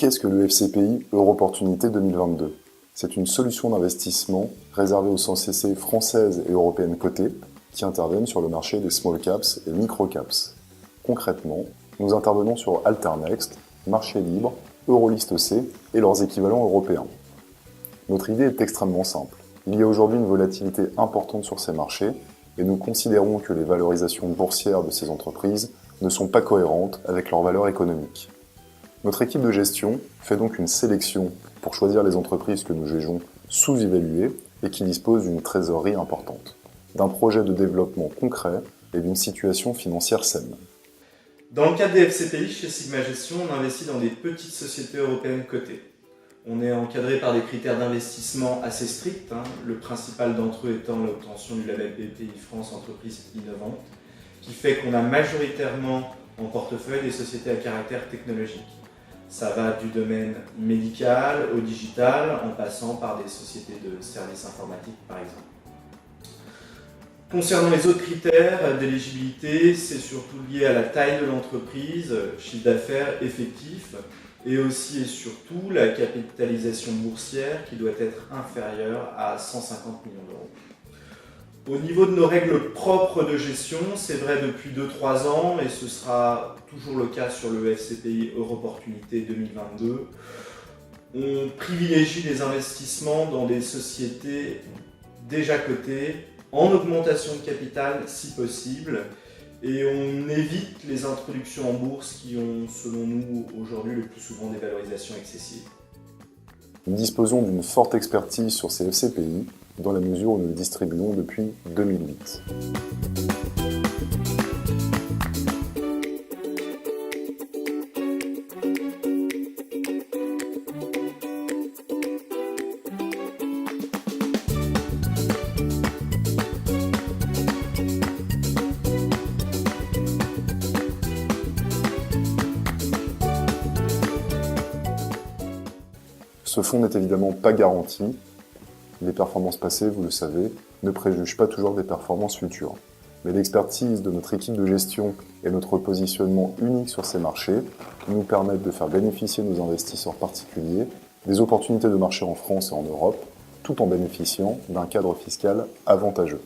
Qu'est-ce que le FCPI Europortunité 2022? C'est une solution d'investissement réservée aux sociétés françaises et européennes cotées qui interviennent sur le marché des small caps et micro caps. Concrètement, nous intervenons sur Alternext, Marché Libre, Euroliste C et leurs équivalents européens. Notre idée est extrêmement simple. Il y a aujourd'hui une volatilité importante sur ces marchés et nous considérons que les valorisations boursières de ces entreprises ne sont pas cohérentes avec leur valeur économique. Notre équipe de gestion fait donc une sélection pour choisir les entreprises que nous jugeons sous-évaluées et qui disposent d'une trésorerie importante, d'un projet de développement concret et d'une situation financière saine. Dans le cadre des FCPI, chez Sigma Gestion, on investit dans des petites sociétés européennes cotées. On est encadré par des critères d'investissement assez stricts, le principal d'entre eux étant l'obtention du label BPI France Entreprise Innovante, qui fait qu'on a majoritairement en portefeuille des sociétés à caractère technologique. Ça va du domaine médical au digital, en passant par des sociétés de services informatiques par exemple. Concernant les autres critères d'éligibilité, c'est surtout lié à la taille de l'entreprise, chiffre d'affaires effectif, et aussi et surtout la capitalisation boursière qui doit être inférieure à 150 millions d'euros. Au niveau de nos règles propres de gestion, c'est vrai depuis 2-3 ans, et ce sera toujours le cas sur le FCPI Europortunité 2022, on privilégie les investissements dans des sociétés déjà cotées, en augmentation de capital si possible, et on évite les introductions en bourse qui ont, selon nous, aujourd'hui le plus souvent des valorisations excessives. Nous disposons d'une forte expertise sur ces FCPI, dans la mesure où nous le distribuons depuis 2008. Ce fonds n'est évidemment pas garanti. Les performances passées, vous le savez, ne préjugent pas toujours des performances futures. Mais l'expertise de notre équipe de gestion et notre positionnement unique sur ces marchés nous permettent de faire bénéficier nos investisseurs particuliers des opportunités de marché en France et en Europe, tout en bénéficiant d'un cadre fiscal avantageux.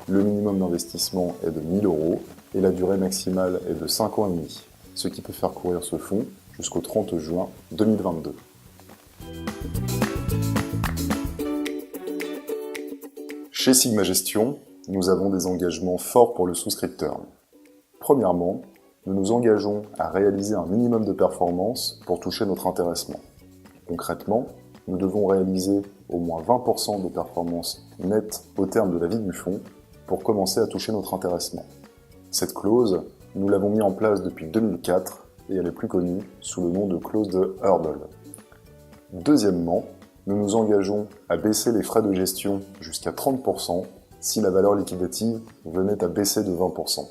Le minimum d'investissement est de 1 000 € et la durée maximale est de 5 ans et demi, ce qui peut faire courir ce fonds jusqu'au 30 juin 2022. Chez Sigma Gestion, nous avons des engagements forts pour le souscripteur. Premièrement, nous nous engageons à réaliser un minimum de performance pour toucher notre intéressement. Concrètement, nous devons réaliser au moins 20% de performance nette au terme de la vie du fonds pour commencer à toucher notre intéressement. Cette clause, nous l'avons mise en place depuis 2004 et elle est plus connue sous le nom de clause de Hurdle. Deuxièmement, nous nous engageons à baisser les frais de gestion jusqu'à 30% si la valeur liquidative venait à baisser de 20%.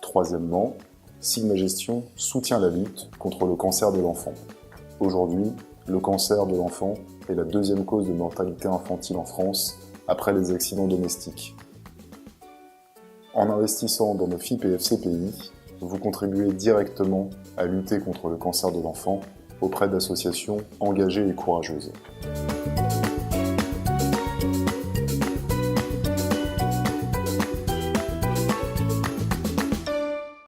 Troisièmement, Sigma Gestion soutient la lutte contre le cancer de l'enfant. Aujourd'hui, le cancer de l'enfant est la deuxième cause de mortalité infantile en France après les accidents domestiques. En investissant dans nos FIP et FCPI, vous contribuez directement à lutter contre le cancer de l'enfant auprès d'associations engagées et courageuses.